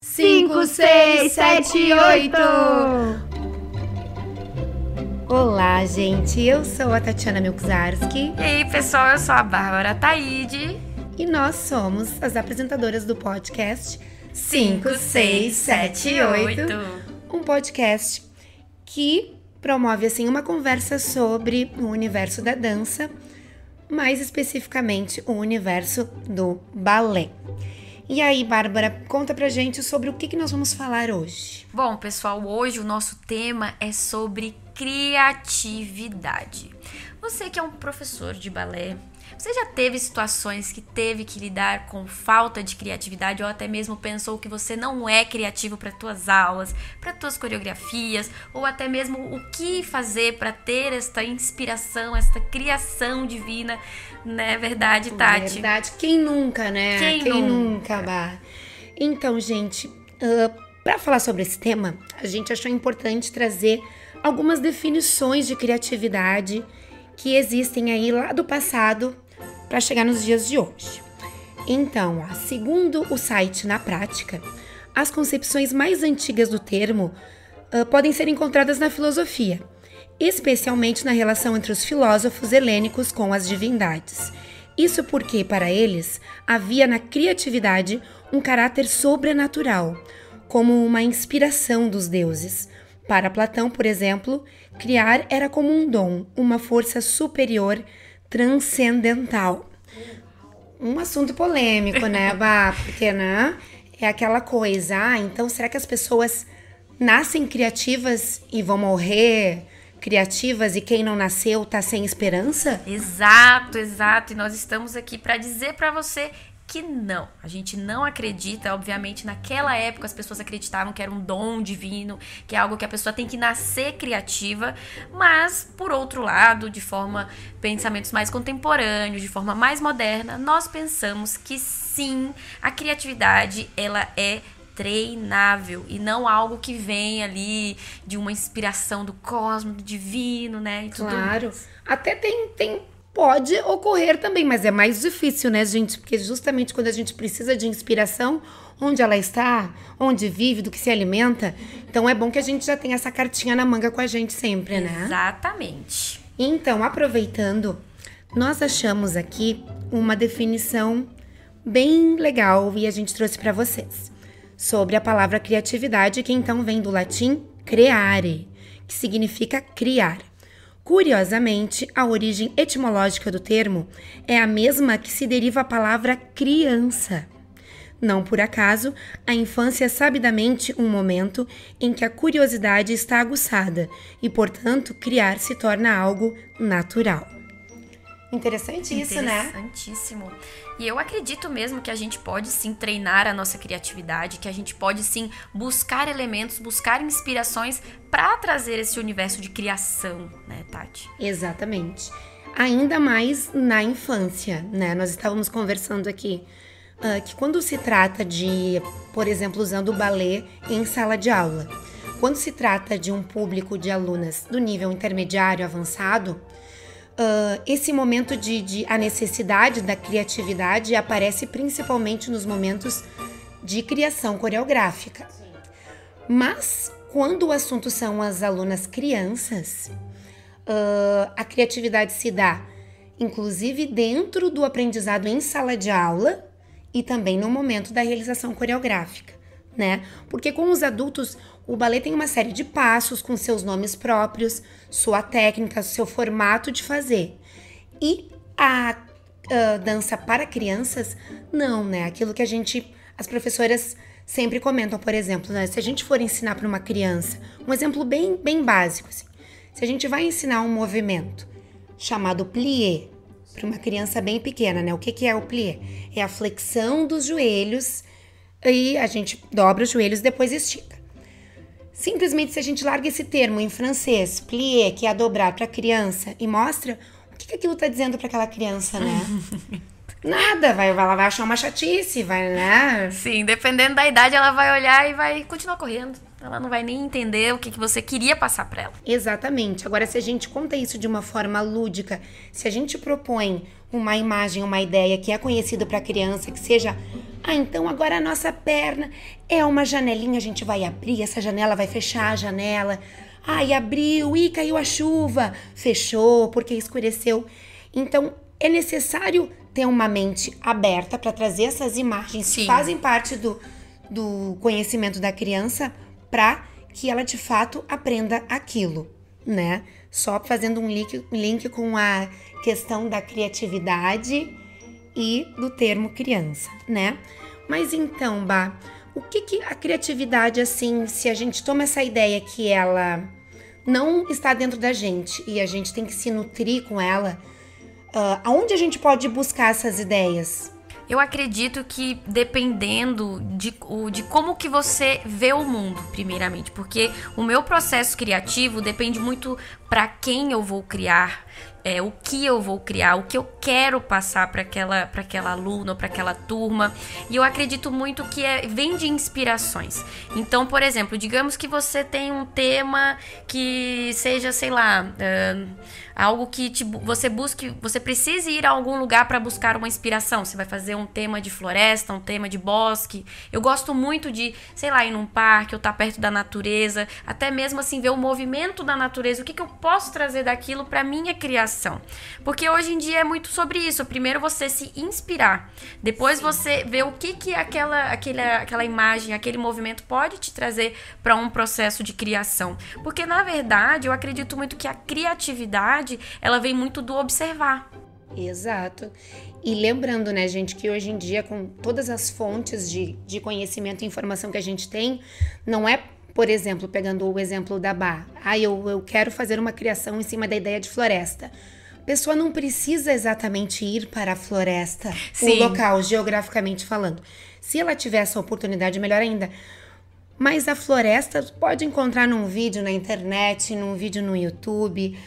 5, 6, 7, 8. Olá, gente. Eu sou a Tatiana Milczarski. E aí, pessoal, eu sou a Bárbara Taide. E nós somos as apresentadoras do podcast 5, 6, 7, 8. Um podcast que promove, assim, uma conversa sobre o universo da dança, mais especificamente o universo do balé. E aí, Bárbara, conta pra gente sobre o que nós vamos falar hoje. Bom, pessoal, hoje o nosso tema é sobre criatividade. Você que é um professor de balé, você já teve situações que teve que lidar com falta de criatividade ou até mesmo pensou que você não é criativo para tuas aulas, para tuas coreografias ou até mesmo o que fazer para ter esta inspiração, esta criação divina, não é verdade, Tati? Verdade. Quem nunca, né? Quem nunca, Bah. Então, gente, para falar sobre esse tema, a gente achou importante trazer algumas definições de criatividade que existem aí lá do passado para chegar nos dias de hoje. Então, segundo o site Na Prática, as concepções mais antigas do termo podem ser encontradas na filosofia, especialmente na relação entre os filósofos helênicos com as divindades. Isso porque, para eles, havia na criatividade um caráter sobrenatural, como uma inspiração dos deuses. Para Platão, por exemplo, criar era como um dom, uma força superior, transcendental. Um assunto polêmico, né, Bá? Porque, né, é aquela coisa, então será que as pessoas nascem criativas e vão morrer criativas e quem não nasceu tá sem esperança? Exato. E nós estamos aqui para dizer para você que não, a gente não acredita. Obviamente naquela época as pessoas acreditavam que era um dom divino, que é algo que a pessoa tem que nascer criativa, mas por outro lado, de forma pensamentos mais contemporâneos, de forma mais moderna, nós pensamos que sim, a criatividade ela é treinável e não algo que vem ali de uma inspiração do cosmos, do divino, né? E tudo Claro, mais. até pode ocorrer também, mas é mais difícil, né, gente? Porque justamente quando a gente precisa de inspiração, onde ela está, onde vive, do que se alimenta, então é bom que a gente já tenha essa cartinha na manga com a gente sempre, né? Exatamente. Então, aproveitando, nós achamos aqui uma definição bem legal e a gente trouxe para vocês sobre a palavra criatividade, que então vem do latim creare, que significa criar. Curiosamente, a origem etimológica do termo é a mesma que se deriva a palavra criança. Não por acaso, a infância é sabidamente um momento em que a curiosidade está aguçada e, portanto, criar se torna algo natural. Interessante isso, né? Interessantíssimo. E eu acredito mesmo que a gente pode sim treinar a nossa criatividade, que a gente pode sim buscar elementos, buscar inspirações para trazer esse universo de criação, né, Tati? Exatamente. Ainda mais na infância, né? Nós estávamos conversando aqui que quando se trata de, por exemplo, usando o balé em sala de aula, quando se trata de um público de alunas do nível intermediário avançado, esse momento a necessidade da criatividade aparece principalmente nos momentos de criação coreográfica. Mas, quando o assunto são as alunas crianças, a criatividade se dá, inclusive, dentro do aprendizado em sala de aula e também no momento da realização coreográfica, né? Porque com os adultos, o balé tem uma série de passos com seus nomes próprios, sua técnica, seu formato de fazer. E a dança para crianças, não, né? Aquilo que as professoras sempre comentam, por exemplo, né? Se a gente for ensinar para uma criança, um exemplo bem, bem básico, assim, se a gente vai ensinar um movimento chamado plié para uma criança bem pequena, né? O que é o plié? É a flexão dos joelhos e a gente dobra os joelhos e depois estica. Simplesmente se a gente larga esse termo em francês, plié, que é dobrar para criança, e mostra o que aquilo tá dizendo para aquela criança, né? Nada, ela vai achar uma chatice, vai, né? Sim, dependendo da idade ela vai olhar e vai continuar correndo. ela não vai nem entender o que você queria passar para ela. Exatamente. Agora, se a gente conta isso de uma forma lúdica, se a gente propõe uma imagem, uma ideia que é conhecida para a criança, que seja, então agora a nossa perna é uma janelinha, a gente vai abrir essa janela, vai fechar a janela. Abriu, caiu a chuva, fechou porque escureceu. Então, é necessário ter uma mente aberta para trazer essas imagens que fazem parte do conhecimento da criança para que ela, de fato, aprenda aquilo, né? Só fazendo um link com a questão da criatividade e do termo criança, né? Mas então, Bá, o que a criatividade, assim, se a gente toma essa ideia que ela não está dentro da gente e a gente tem que se nutrir com ela, aonde a gente pode buscar essas ideias? Eu acredito que dependendo de como que você vê o mundo, primeiramente, porque o meu processo criativo depende muito para quem eu vou criar, o que eu vou criar, o que eu quero passar para aquela aluna ou para aquela turma. E eu acredito muito que vem de inspirações. Então, por exemplo, digamos que você tem um tema que seja, sei lá, algo que você precise ir a algum lugar para buscar uma inspiração. Você vai fazer um tema de floresta, um tema de bosque. Eu gosto muito de, sei lá, ir num parque ou estar perto da natureza, até mesmo assim ver o movimento da natureza, o que eu posso trazer daquilo para minha criação. Porque hoje em dia é muito sobre isso. Primeiro você se inspirar, depois você ver o que aquela imagem, aquele movimento pode te trazer para um processo de criação. Porque na verdade eu acredito muito que a criatividade ela vem muito do observar. Exato. E lembrando, né, gente, que hoje em dia, com todas as fontes de conhecimento e informação que a gente tem, não é, por exemplo, pegando o exemplo da Bá, eu quero fazer uma criação em cima da ideia de floresta. A pessoa não precisa exatamente ir para a floresta, o local, geograficamente falando. Se ela tiver essa oportunidade, melhor ainda. Mas a floresta pode encontrar num vídeo na internet, num vídeo no YouTube,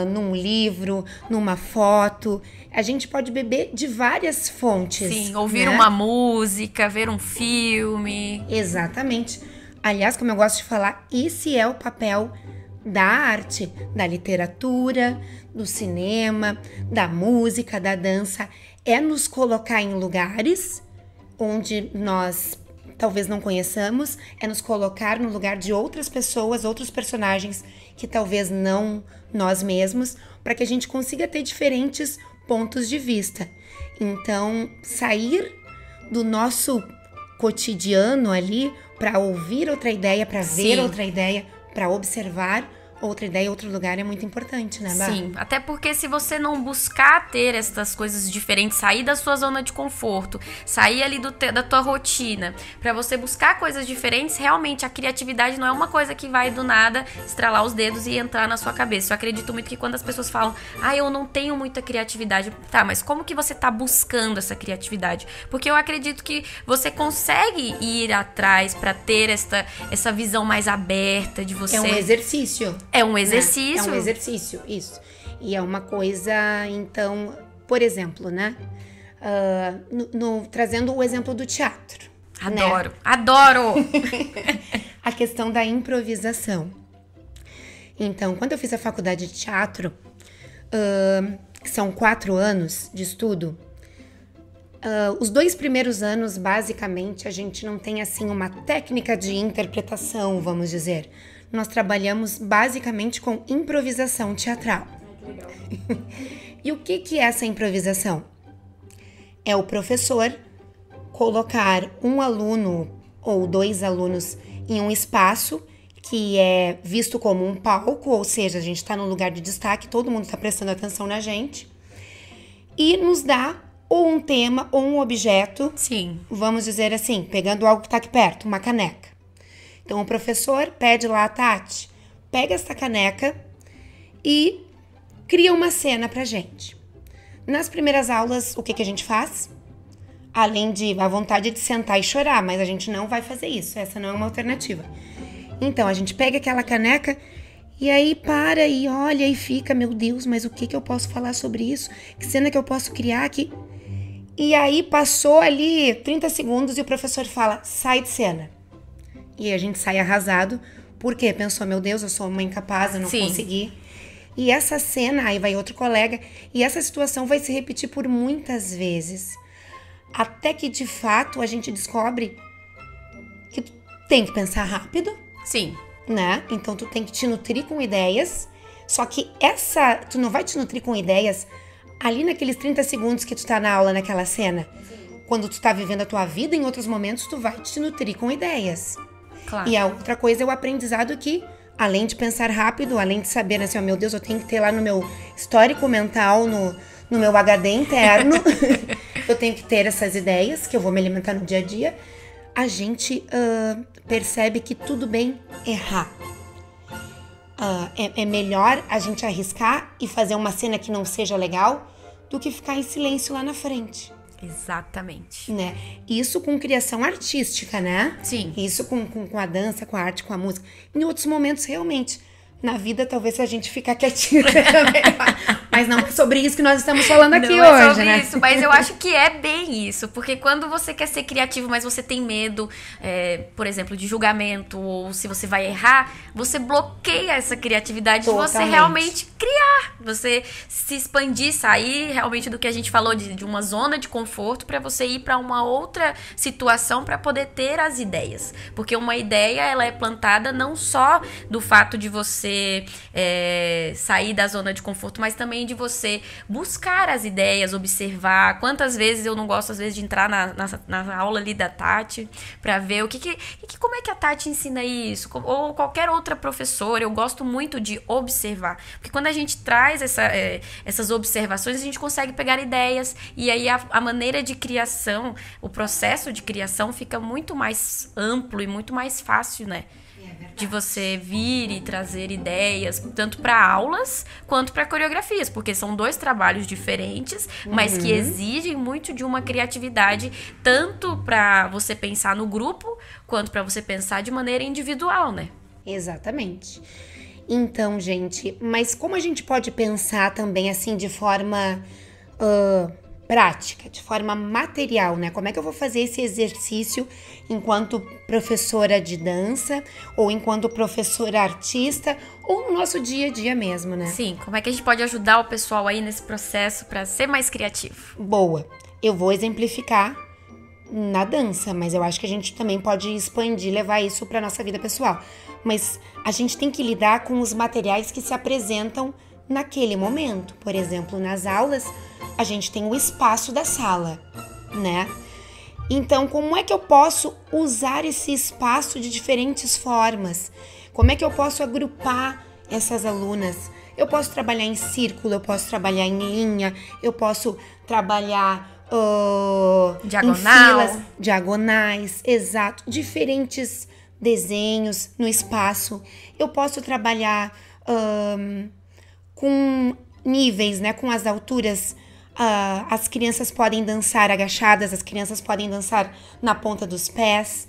num livro, numa foto. A gente pode beber de várias fontes. Sim, ouvir uma música, ver um filme. Exatamente. Aliás, como eu gosto de falar, esse é o papel da arte, da literatura, do cinema, da música, da dança. É nos colocar em lugares onde nós talvez não conheçamos, é nos colocar no lugar de outras pessoas, outros personagens que talvez não nós mesmos, para que a gente consiga ter diferentes pontos de vista. Então, sair do nosso cotidiano ali para ouvir outra ideia, para ver outra ideia, para observar outra ideia, outro lugar, é muito importante, né, Bá? Sim, até porque se você não buscar ter essas coisas diferentes, sair da sua zona de conforto, sair ali da tua rotina, pra você buscar coisas diferentes, realmente a criatividade não é uma coisa que vai do nada estralar os dedos e entrar na sua cabeça. Eu acredito muito que quando as pessoas falam, eu não tenho muita criatividade, tá, mas como que você tá buscando essa criatividade? Porque eu acredito que você consegue ir atrás pra ter essa visão mais aberta de você. É um exercício. É um exercício. É um exercício, isso. E é uma coisa, então, por exemplo, né? Trazendo o exemplo do teatro. Adoro, né? Adoro! A questão da improvisação. Então, quando eu fiz a faculdade de teatro, que são 4 anos de estudo, os 2 primeiros anos, basicamente, a gente não tem, assim, uma técnica de interpretação, vamos dizer. Nós trabalhamos basicamente com improvisação teatral. Que legal. E o que é essa improvisação? É o professor colocar um aluno ou 2 alunos em um espaço que é visto como um palco, ou seja, a gente está num lugar de destaque, todo mundo está prestando atenção na gente, e nos dá ou um tema ou um objeto, vamos dizer assim, pegando algo que está aqui perto, uma caneca. Então, o professor pede lá a Tati, pega essa caneca e cria uma cena pra gente. Nas primeiras aulas, o que a gente faz? Além de a vontade de sentar e chorar, mas a gente não vai fazer isso, essa não é uma alternativa. Então, a gente pega aquela caneca e aí para e olha e fica, meu Deus, mas o que eu posso falar sobre isso? Que cena que eu posso criar aqui? E aí passou ali 30 segundos e o professor fala, sai de cena. E a gente sai arrasado. Por quê? Pensou, meu Deus, eu sou uma incapaz, eu não consegui. E essa cena, aí vai outro colega, e essa situação vai se repetir por muitas vezes. Até que, de fato, a gente descobre que tu tem que pensar rápido. Sim. Né? Então, tu tem que te nutrir com ideias. Só que tu não vai te nutrir com ideias ali naqueles 30 segundos que tu tá na aula, naquela cena. Quando tu tá vivendo a tua vida, em outros momentos, tu vai te nutrir com ideias. Claro. E a outra coisa é o aprendizado que, além de pensar rápido, além de saber, assim, ó, meu Deus, eu tenho que ter lá no meu histórico mental, no meu HD interno, eu tenho que ter essas ideias, que eu vou me alimentar no dia a dia, a gente percebe que tudo bem errar. É melhor a gente arriscar e fazer uma cena que não seja legal do que ficar em silêncio lá na frente. Exatamente. Né? Isso com criação artística, né? Sim. Isso com a dança, com a arte, com a música. Em outros momentos, realmente, na vida, talvez a gente ficar quietinho também. Mas não é sobre isso que nós estamos falando aqui não hoje, é sobre né? isso, mas eu acho que é bem isso. Porque quando você quer ser criativo, mas você tem medo, por exemplo, de julgamento, ou se você vai errar, você bloqueia essa criatividade de você realmente criar. Você se expandir, sair realmente do que a gente falou, de uma zona de conforto, para você ir para uma outra situação para poder ter as ideias. Porque uma ideia, ela é plantada não só do fato de você sair da zona de conforto, mas também de você buscar as ideias, observar. Quantas vezes eu não gosto, às vezes, de entrar na aula ali da Tati para ver como é que a Tati ensina isso, ou qualquer outra professora. Eu gosto muito de observar, porque quando a gente traz essas observações, a gente consegue pegar ideias, e aí a maneira de criação, o processo de criação fica muito mais amplo e muito mais fácil, né? De você vir e trazer ideias, tanto para aulas quanto para coreografias, porque são dois trabalhos diferentes, mas que exigem muito de uma criatividade, tanto para você pensar no grupo, quanto para você pensar de maneira individual, né? Exatamente. Então, gente, mas como a gente pode pensar também assim de forma prática, de forma material, né? Como é que eu vou fazer esse exercício enquanto professora de dança, ou enquanto professora artista, ou no nosso dia a dia mesmo, né? Sim, como é que a gente pode ajudar o pessoal aí nesse processo para ser mais criativo? Boa, eu vou exemplificar na dança, mas eu acho que a gente também pode expandir, levar isso para nossa vida pessoal. Mas a gente tem que lidar com os materiais que se apresentam naquele momento. Por exemplo, nas aulas, a gente tem o espaço da sala, né? Então, como é que eu posso usar esse espaço de diferentes formas? Como é que eu posso agrupar essas alunas? Eu posso trabalhar em círculo, eu posso trabalhar em linha, eu posso trabalhar em filas, diagonais, exato, diferentes desenhos no espaço. Eu posso trabalhar com níveis, né, com as alturas. As crianças podem dançar agachadas, as crianças podem dançar na ponta dos pés,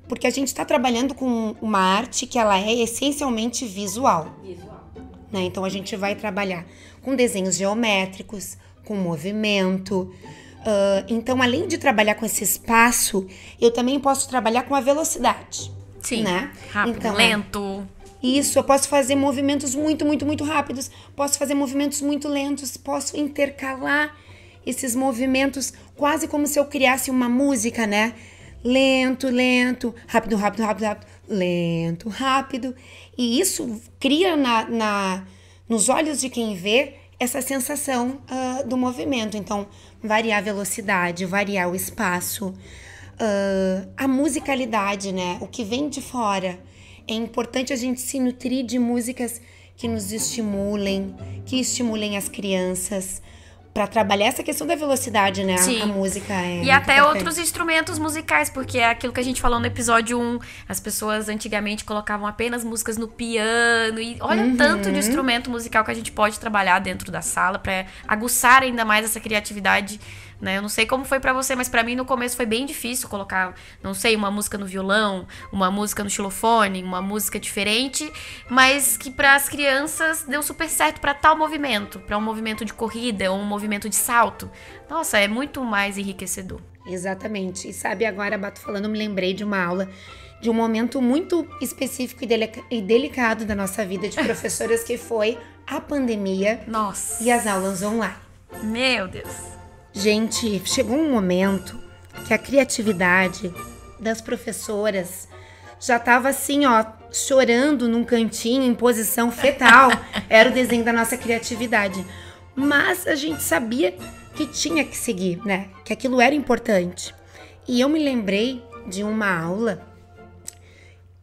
porque a gente está trabalhando com uma arte que ela é essencialmente visual. Né? Então a gente vai trabalhar com desenhos geométricos, com movimento. Então, além de trabalhar com esse espaço, eu também posso trabalhar com a velocidade. Sim, né? rápido, então, lento. Isso, eu posso fazer movimentos muito, muito, muito rápidos, posso fazer movimentos muito lentos, posso intercalar esses movimentos quase como se eu criasse uma música, né? Lento, lento, rápido, rápido, rápido, rápido, lento, rápido. E isso cria nos olhos de quem vê essa sensação do movimento. Então, variar a velocidade, variar o espaço, a musicalidade, né? O que vem de fora. É importante a gente se nutrir de músicas que nos estimulem, que estimulem as crianças, para trabalhar essa questão da velocidade, né? Sim. A música é E até outros instrumentos musicais, porque é aquilo que a gente falou no episódio 1. As pessoas antigamente colocavam apenas músicas no piano. E olha o tanto de instrumento musical que a gente pode trabalhar dentro da sala para aguçar ainda mais essa criatividade, né? Eu não sei como foi pra você, mas pra mim no começo foi bem difícil colocar, não sei, uma música no violão, uma música no xilofone, uma música diferente, mas que pras crianças deu super certo pra tal movimento, pra um movimento de corrida ou um movimento de salto. Nossa, é muito mais enriquecedor. Exatamente. E sabe, agora, Bato falando, eu me lembrei de uma aula de um momento muito específico e delicado da nossa vida de professoras, que foi a pandemia. Nossa. E as aulas online. Meu Deus. Gente, chegou um momento que a criatividade das professoras já tava assim, ó, chorando num cantinho, em posição fetal. Era o desenho da nossa criatividade. Mas a gente sabia que tinha que seguir, né? Que aquilo era importante. E eu me lembrei de uma aula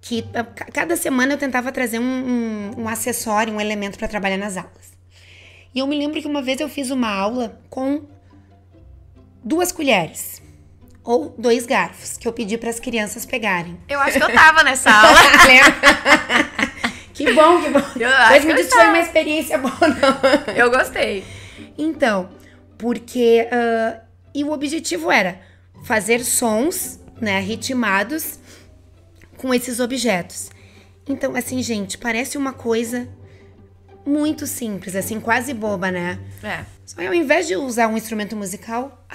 que cada semana eu tentava trazer um acessório, um elemento para trabalhar nas aulas. E eu me lembro que uma vez eu fiz uma aula com 2 colheres ou 2 garfos, que eu pedi para as crianças pegarem. Eu acho que eu tava nessa aula. Que bom, que bom. Mas me disse que foi uma experiência boa, não? Eu gostei. Então, porque... e o objetivo era fazer sons, né, ritmados com esses objetos. Então, assim, gente, parece uma coisa muito simples, assim, quase boba, né? É. Só que ao invés de usar um instrumento musical,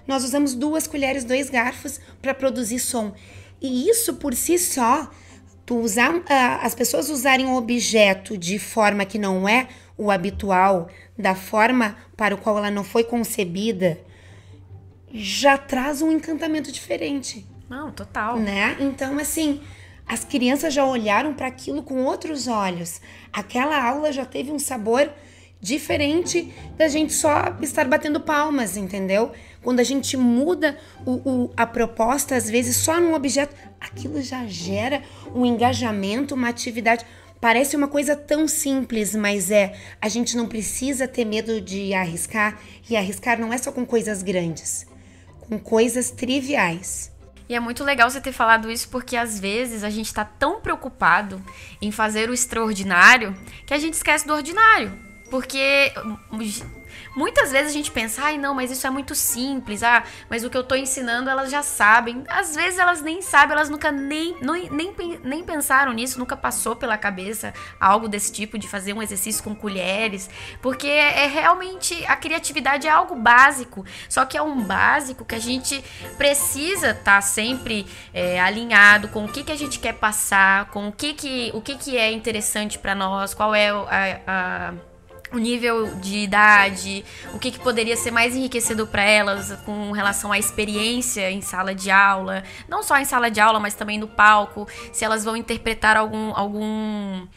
nós usamos 2 colheres, 2 garfos para produzir som. E isso por si só, as pessoas usarem um objeto de forma que não é o habitual, da forma para o qual ela não foi concebida, já traz um encantamento diferente. Não, total. Né? Então, assim, as crianças já olharam para aquilo com outros olhos. Aquela aula já teve um sabor diferente da gente só estar batendo palmas, entendeu? Quando a gente muda a proposta, às vezes, só num objeto, aquilo já gera um engajamento, uma atividade. Parece uma coisa tão simples, mas a gente não precisa ter medo de arriscar. E arriscar não é só com coisas grandes, com coisas triviais. E é muito legal você ter falado isso, porque às vezes a gente tá tão preocupado em fazer o extraordinário que a gente esquece do ordinário. Porque muitas vezes a gente pensa, ai não, mas isso é muito simples, mas o que eu tô ensinando elas já sabem. Às vezes elas nem sabem, elas nunca nem pensaram nisso, nunca passou pela cabeça algo desse tipo, de fazer um exercício com colheres, porque realmente, a criatividade é algo básico, só que é um básico que a gente precisa estar sempre alinhado com o que a gente quer passar, com o que é interessante para nós, qual é o nível de idade, o que poderia ser mais enriquecedor para elas com relação à experiência em sala de aula, não só em sala de aula, mas também no palco, se elas vão interpretar algum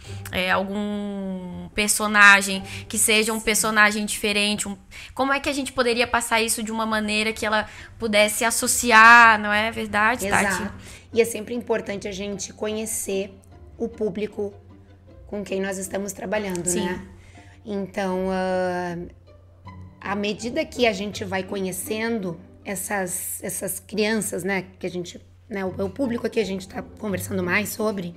personagem, que seja um personagem diferente, como é que a gente poderia passar isso de uma maneira que ela pudesse associar, não é verdade, Tati? Exato. E é sempre importante a gente conhecer o público com quem nós estamos trabalhando, Sim. né? Então, à medida que a gente vai conhecendo essas crianças, né, que a gente, né, o público aqui a gente tá conversando mais sobre,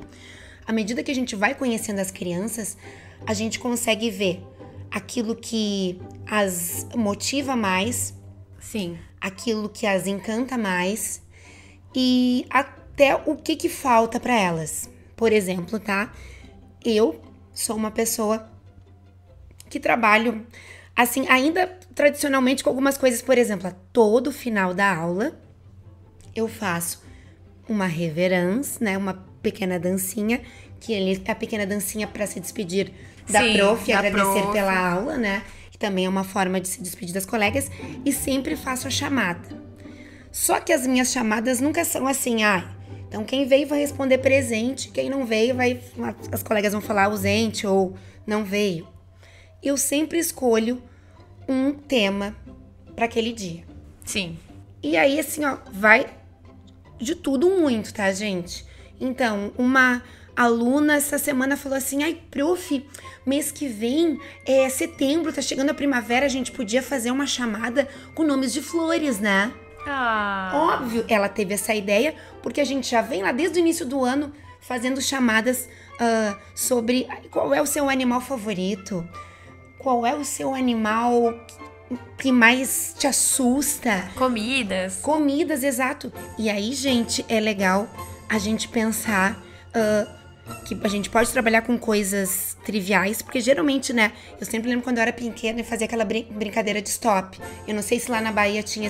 à medida que a gente vai conhecendo as crianças, a gente consegue ver aquilo que as motiva mais, sim, aquilo que as encanta mais e até o que falta para elas. Por exemplo, tá? Eu sou uma pessoa que trabalho, assim, ainda tradicionalmente com algumas coisas. Por exemplo, a todo final da aula eu faço uma reverence, né, uma pequena dancinha, que é a pequena dancinha para se despedir da prof e agradecer pela aula, né, que também é uma forma de se despedir das colegas, e sempre faço a chamada. Só que as minhas chamadas nunca são assim, então quem veio vai responder presente, quem não veio as colegas vão falar ausente ou não veio. Eu sempre escolho um tema para aquele dia. Sim. E aí, assim, ó, vai de tudo muito, tá, gente? Então, uma aluna essa semana falou assim, prof, mês que vem é setembro, tá chegando a primavera, a gente podia fazer uma chamada com nomes de flores, né? Óbvio, ela teve essa ideia, porque a gente já vem lá desde o início do ano fazendo chamadas sobre qual é o seu animal favorito, qual é o seu animal que mais te assusta. Comidas, exato. E aí, gente, é legal a gente pensar que a gente pode trabalhar com coisas triviais, porque geralmente, né, eu sempre lembro quando eu era pequena e fazia aquela brincadeira de stop. Eu não sei se lá na Bahia tinha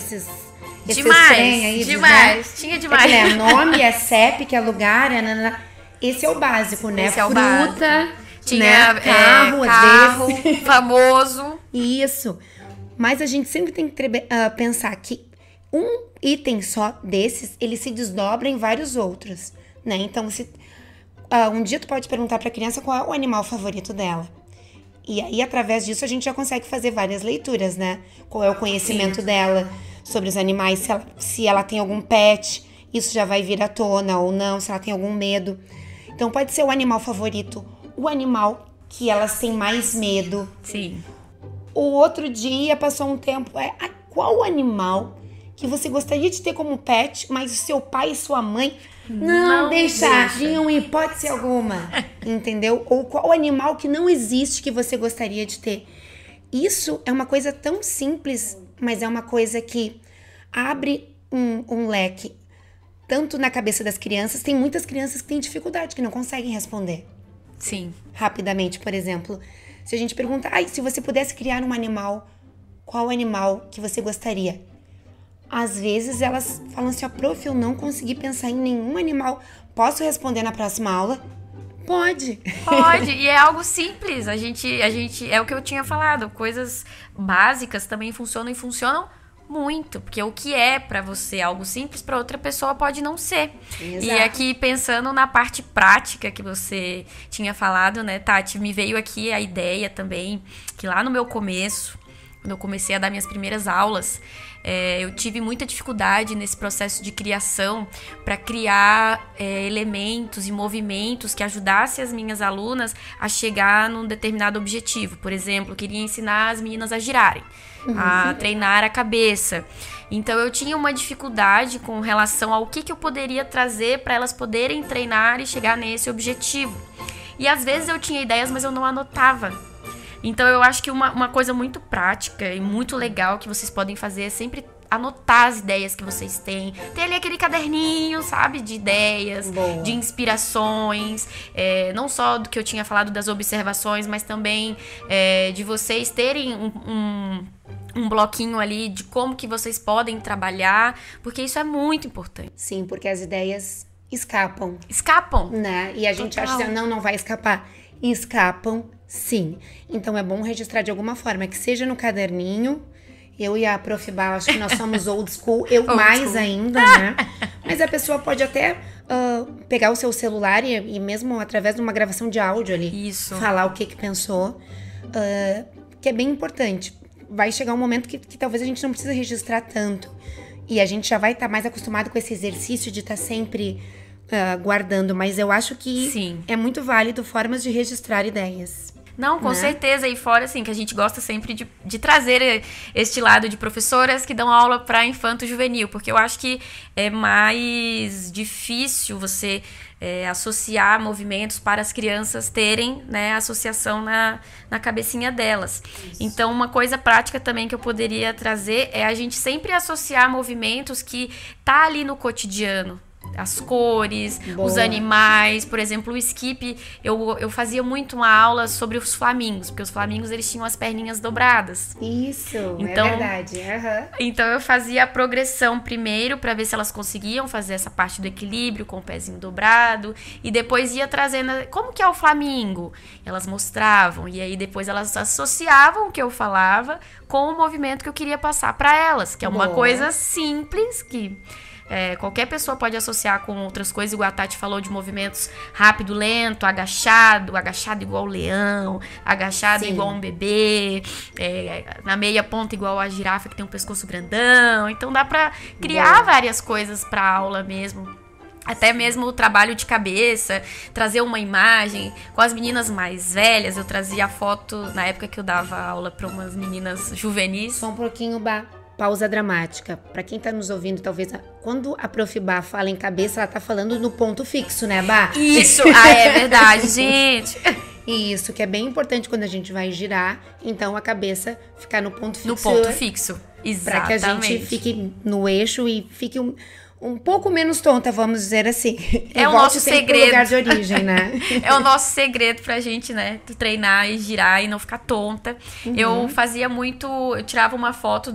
esses Demais, trem aí, demais. Né? Tinha demais. É, nome, é CEP, que é lugar, esse é o básico, né? Esse é o Fruta, básico. Tinha né? Carro, às vezes. famoso. Isso. Mas a gente sempre tem que pensar que um item só desses, ele se desdobra em vários outros, né? Então, um dia tu pode perguntar pra criança qual é o animal favorito dela. E aí, através disso, a gente já consegue fazer várias leituras, né? Qual é o conhecimento dela sobre os animais, se ela tem algum pet, isso já vai vir à tona ou não, se ela tem algum medo. Então, pode ser o animal favorito, o animal que elas têm mais medo. Sim. O outro dia, passou um tempo, qual animal que você gostaria de ter como pet, mas o seu pai e sua mãe não deixariam em hipótese alguma, entendeu? Ou qual animal que não existe que você gostaria de ter. Isso é uma coisa tão simples, mas é uma coisa que abre um leque, tanto na cabeça das crianças. Tem muitas crianças que têm dificuldade, que não conseguem responder. Sim. Rapidamente, por exemplo, se a gente perguntar, se você pudesse criar um animal, qual animal que você gostaria? Às vezes elas falam assim, prof, eu não consegui pensar em nenhum animal. Posso responder na próxima aula? Pode. Pode, e é algo simples. A gente, é o que eu tinha falado, coisas básicas também funcionam e funcionam muito, porque o que é pra você algo simples, pra outra pessoa pode não ser. Exato. E aqui, pensando na parte prática que você tinha falado, né, Tati, me veio aqui a ideia também, que lá no meu começo, quando eu comecei a dar minhas primeiras aulas, eu tive muita dificuldade nesse processo de criação para criar elementos e movimentos que ajudassem as minhas alunas a chegar num determinado objetivo. Por exemplo, eu queria ensinar as meninas a girarem, a treinar a cabeça. Então eu tinha uma dificuldade com relação ao que eu poderia trazer para elas poderem treinar e chegar nesse objetivo. E às vezes eu tinha ideias, mas eu não anotava. Então eu acho que uma coisa muito prática e muito legal que vocês podem fazer é sempre anotar as ideias que vocês têm. Ter ali aquele caderninho, sabe? De ideias, boa, de inspirações. Não só do que eu tinha falado das observações, mas também de vocês terem um bloquinho ali de como que vocês podem trabalhar. Porque isso é muito importante. Sim, porque as ideias escapam. Escapam? Né? E a gente acha que não vai escapar. Escapam, sim. Então é bom registrar de alguma forma, que seja no caderninho. Eu e a Prof. Bá, acho que nós somos old school, ainda, né? Mas a pessoa pode até pegar o seu celular e mesmo através de uma gravação de áudio ali, falar o que pensou, que é bem importante. Vai chegar um momento que talvez a gente não precisa registrar tanto. E a gente já vai estar mais acostumado com esse exercício de estar sempre guardando. Mas eu acho que é muito válido formas de registrar ideias. Não, com certeza. E fora, assim, que a gente gosta sempre de trazer este lado de professoras que dão aula para infanto-juvenil. Porque eu acho que é mais difícil você associar movimentos para as crianças terem, né, associação na cabecinha delas. Isso. Então, uma coisa prática também que eu poderia trazer é a gente sempre associar movimentos que tá ali no cotidiano. As cores, os animais. Por exemplo, o skip, eu fazia muito uma aula sobre os flamingos, porque os flamingos, eles tinham as perninhas dobradas. Isso, então, é verdade. Então eu fazia a progressão primeiro para ver se elas conseguiam fazer essa parte do equilíbrio com o pezinho dobrado, e depois ia trazendo como que é o flamingo. Elas mostravam, e aí depois elas associavam o que eu falava com o movimento que eu queria passar para elas, que é uma coisa simples que qualquer pessoa pode associar com outras coisas, igual a Tati falou de movimentos rápido, lento, agachado igual leão, agachado igual um bebê, na meia ponta igual a girafa que tem um pescoço grandão. Então dá pra criar várias coisas pra aula mesmo. Até mesmo o trabalho de cabeça, trazer uma imagem. Com as meninas mais velhas, eu trazia a foto, na época que eu dava aula para umas meninas juvenis. Só um pouquinho, Bá. Pausa dramática. Para quem tá nos ouvindo, talvez quando a Prof. Bá fala em cabeça, ela tá falando no ponto fixo, né, Bá? Isso, é verdade, gente. Isso, que é bem importante quando a gente vai girar, então a cabeça ficar no ponto fixo. No ponto fixo, exatamente. Para que a gente fique no eixo e fique um pouco menos tonta, vamos dizer assim. É o nosso segredo. Pro lugar de origem, né? É o nosso segredo pra gente, né? Treinar e girar e não ficar tonta. Eu fazia muito... Eu tirava uma foto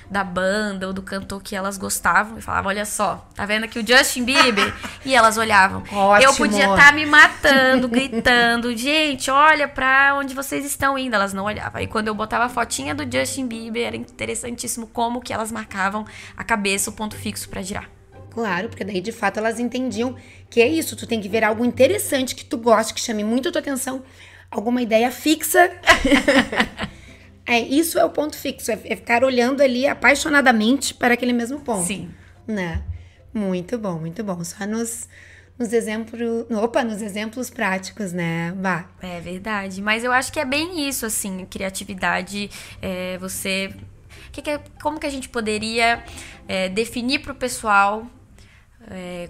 da banda ou do cantor que elas gostavam e falava, olha só, tá vendo aqui o Justin Bieber? E elas olhavam. Ótimo. Eu podia estar me matando, gritando, gente, olha pra onde vocês estão indo. Elas não olhavam. Aí quando eu botava a fotinha do Justin Bieber, era interessantíssimo como que elas marcavam a cabeça, o ponto fixo pra girar. Claro, porque daí de fato elas entendiam que é isso, tu tem que ver algo interessante que tu goste, que chame muito a tua atenção, alguma ideia fixa. Isso é o ponto fixo, é ficar olhando ali apaixonadamente para aquele mesmo ponto. Sim. Né? Muito bom, muito bom. Só nos exemplos práticos, né? Bah. É verdade, mas eu acho que é bem isso, assim, criatividade, como que a gente poderia definir para o pessoal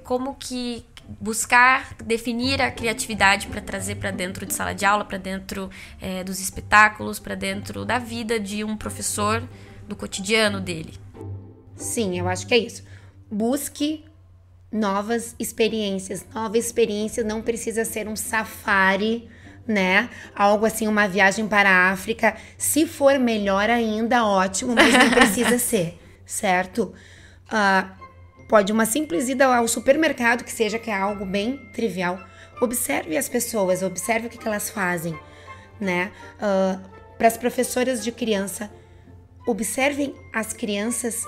como que buscar definir a criatividade para trazer para dentro de sala de aula, para dentro dos espetáculos, para dentro da vida de um professor, do cotidiano dele. Sim, eu acho que é isso. Busque novas experiências. Nova experiência não precisa ser um safari, né? Algo assim, uma viagem para a África. Se for melhor ainda, ótimo, mas não precisa ser, certo? Pode uma simples ida ao supermercado, que é algo bem trivial. Observe as pessoas, observe o que elas fazem, né? Para as professoras de criança, observem as crianças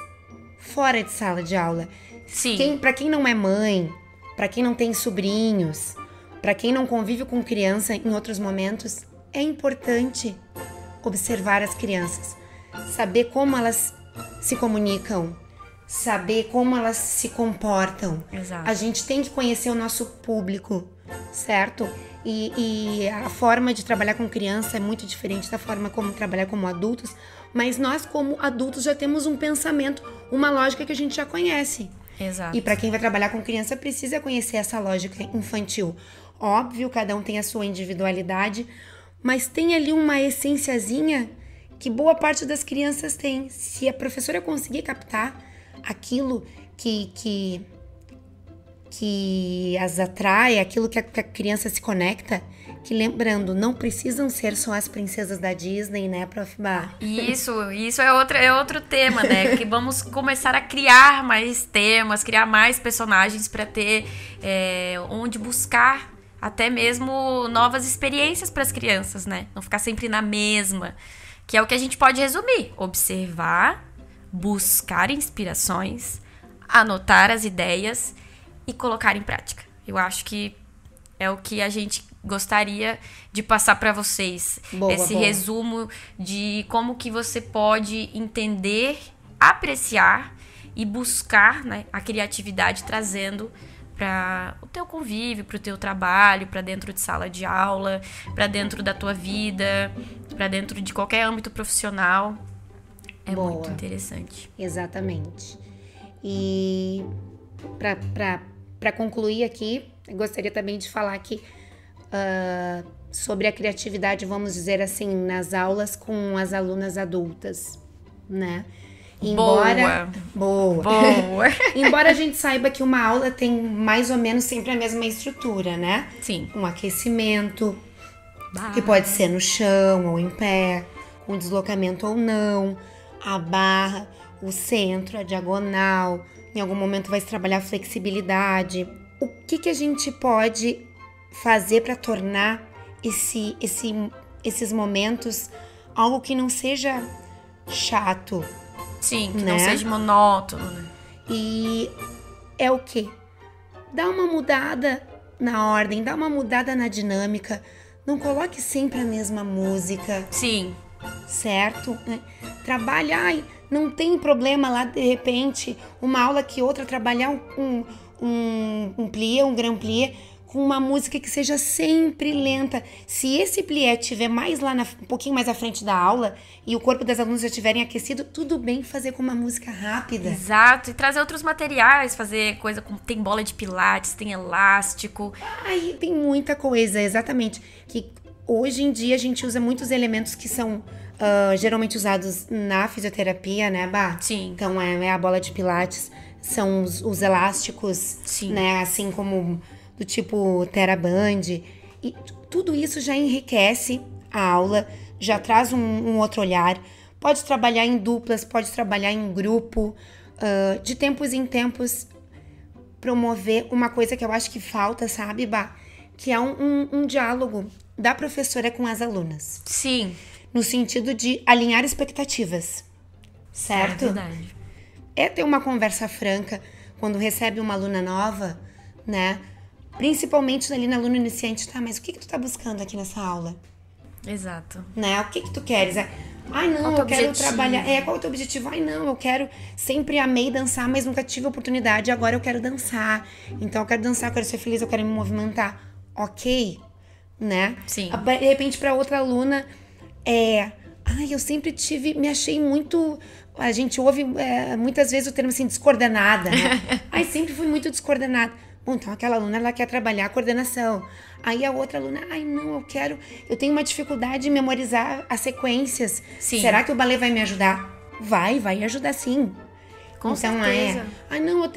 fora de sala de aula. Sim. Para quem não é mãe, para quem não tem sobrinhos, para quem não convive com criança em outros momentos, é importante observar as crianças, saber como elas se comunicam, saber como elas se comportam. Exato. A gente tem que conhecer o nosso público, certo? E a forma de trabalhar com criança é muito diferente da forma como trabalhar como adultos, mas nós como adultos já temos um pensamento, uma lógica que a gente já conhece. Exato. E para quem vai trabalhar com criança precisa conhecer essa lógica infantil. Óbvio, cada um tem a sua individualidade, mas tem ali uma essênciazinha que boa parte das crianças tem. Se a professora conseguir captar aquilo que as atrai, aquilo que a criança se conecta, que lembrando, não precisam ser só as princesas da Disney, né, Prof. Bar? Isso é outro tema, né? Que vamos começar a criar mais temas, criar mais personagens para ter onde buscar até mesmo novas experiências para as crianças, né? Não ficar sempre na mesma, que é o que a gente pode resumir: observar, buscar inspirações, anotar as ideias e colocar em prática. Eu acho que é o que a gente gostaria de passar para vocês. Boa. Resumo de como que você pode entender, apreciar e buscar, né, a criatividade, trazendo para o teu convívio, para o teu trabalho, para dentro de sala de aula, para dentro da tua vida, para dentro de qualquer âmbito profissional. É Boa. Muito interessante. Exatamente. E para concluir aqui, eu gostaria também de falar que sobre a criatividade, vamos dizer assim, nas aulas com as alunas adultas, né? Boa. Embora a gente saiba que uma aula tem mais ou menos sempre a mesma estrutura, né? Sim. Um aquecimento, que pode ser no chão ou em pé, com deslocamento ou não, a barra, o centro, a diagonal. Em algum momento vai se trabalhar a flexibilidade. O que a gente pode fazer para tornar esses momentos algo que não seja chato? Sim, que né? não seja monótono, né? E é o quê? Dá uma mudada na ordem, dá uma mudada na dinâmica. Não coloque sempre a mesma música. Sim. Certo? Trabalha, não tem problema lá, de repente, uma aula que outra, trabalhar um plié, um grand plié, com uma música que seja sempre lenta. Se esse plié estiver mais lá, um pouquinho mais à frente da aula, e o corpo das alunas já estiverem aquecido, tudo bem fazer com uma música rápida. Exato, e trazer outros materiais, fazer coisa com... Tem bola de pilates, tem elástico. Aí tem muita coisa, exatamente. Que hoje em dia a gente usa muitos elementos que são geralmente usados na fisioterapia, né, Bah? Sim. Então é a bola de pilates, são os elásticos, Sim. né? Assim como do tipo TheraBand. E tudo isso já enriquece a aula, já traz um outro olhar. Pode trabalhar em duplas, pode trabalhar em grupo. De tempos em tempos, promover uma coisa que eu acho que falta, sabe, Bá? Que é um diálogo da professora com as alunas. Sim. No sentido de alinhar expectativas, certo? É verdade. É ter uma conversa franca quando recebe uma aluna nova, né? Principalmente ali na aluna iniciante, tá? Mas o que tu tá buscando aqui nessa aula? Exato. Né? O que tu queres? Ai, não, eu quero trabalhar. Qual é o teu objetivo? Ai, não, eu quero. Sempre amei dançar, mas nunca tive oportunidade. Agora eu quero dançar. Então eu quero dançar, eu quero ser feliz, eu quero me movimentar. Ok, né? Sim. De repente, pra outra aluna, ai, eu sempre me achei muito. A gente ouve muitas vezes o termo assim, descoordenada, né? Ai, sempre fui muito descoordenada. Bom, então aquela aluna, ela quer trabalhar a coordenação. Aí a outra aluna, ai não, eu tenho uma dificuldade em memorizar as sequências. Sim. Será que o balé vai me ajudar? Vai ajudar sim. Com certeza. Ai não,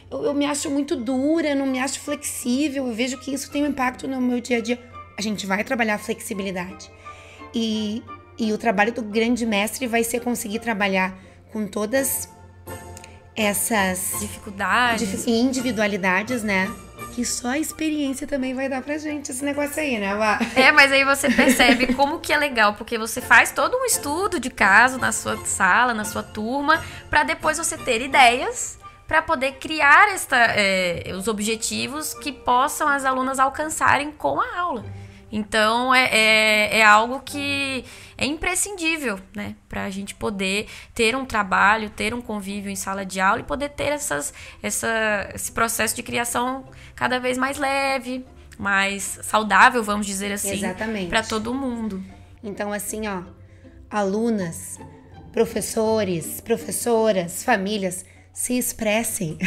eu me acho muito dura, eu não me acho flexível, eu vejo que isso tem um impacto no meu dia a dia. A gente vai trabalhar a flexibilidade. E o trabalho do grande mestre vai ser conseguir trabalhar com todas essas dificuldades e individualidades, né? Que só a experiência também vai dar pra gente esse negócio aí, né, Vá? Mas aí você percebe como que é legal, porque você faz todo um estudo de caso na sua sala, na sua turma, pra depois você ter ideias para poder criar os objetivos que possam as alunas alcançarem com a aula. Então, é algo que é imprescindível, né? Para a gente poder ter um trabalho, ter um convívio em sala de aula e poder ter esse processo de criação cada vez mais leve, mais saudável, vamos dizer assim. Exatamente. Para todo mundo. Então, assim, ó, alunas, professores, professoras, famílias, se expressem.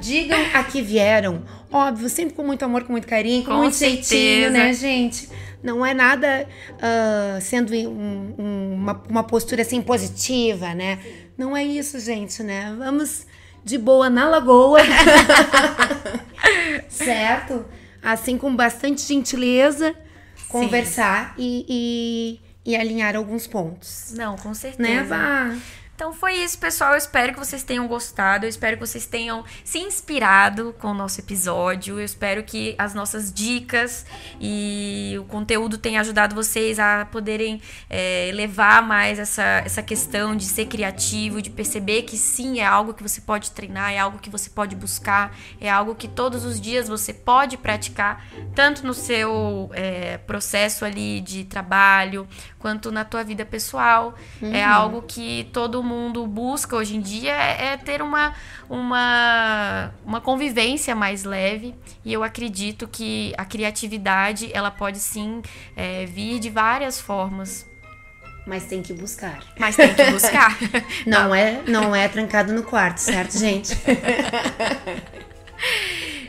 Digam a que vieram. Óbvio, sempre com muito amor, com muito carinho, com muito jeitinho, né, gente? Não é nada sendo uma postura assim positiva, né? Não é isso, gente, né? Vamos de boa na lagoa. Certo? Assim, com bastante gentileza, conversar e alinhar alguns pontos. Não, com certeza. Né, Vá? Então foi isso, pessoal. Eu espero que vocês tenham gostado. Eu espero que vocês tenham se inspirado com o nosso episódio. Eu espero que as nossas dicas e o conteúdo tenha ajudado vocês a poderem levar mais essa questão de ser criativo, de perceber que sim, é algo que você pode treinar, é algo que você pode buscar, é algo que todos os dias você pode praticar, tanto no seu processo ali de trabalho, quanto na tua vida pessoal. Uhum. É algo que todo mundo busca hoje em dia, ter uma convivência mais leve, e eu acredito que a criatividade ela pode sim vir de várias formas. Mas tem que buscar. Não é trancado no quarto, certo, gente?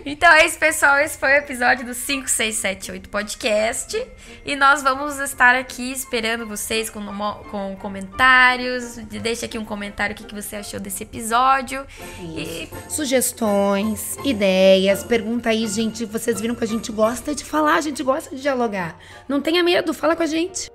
Então é isso, pessoal. Esse foi o episódio do 5678 Podcast. E nós vamos estar aqui esperando vocês com comentários. Deixa aqui um comentário o que você achou desse episódio. E sugestões, ideias. Pergunta aí, gente. Vocês viram que a gente gosta de falar, a gente gosta de dialogar. Não tenha medo, fala com a gente.